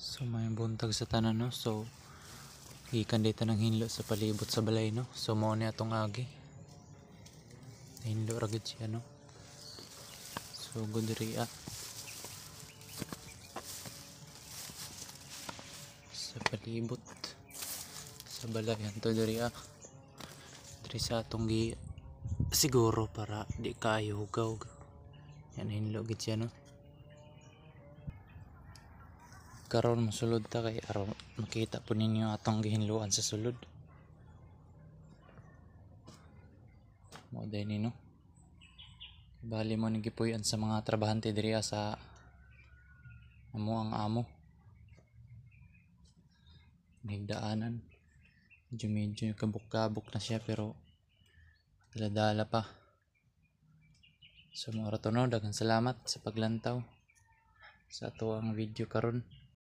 So may buntag sa tanan no. So gikan dito ng hinlo sa palibot sa balay no. So mo ni atong agi. Hinlo ra gid siya no. So good ria sa palibot sa balay anto diri sa atong gi siguro para di kayo hugaw. Yan hinlo gid siya no. Karon mosulod ta kay aron makita po ninyo atong gihinluan sa sulod. Mo din no. Bali mo nigipuy-an sa mga trabahante diri sa amo ang amo. Nagdaanan. Medyo kabuk-kabuk na siya pero dala-dala pa. So mga ratono, daghang salamat sa paglantaw sa ato ang video karon.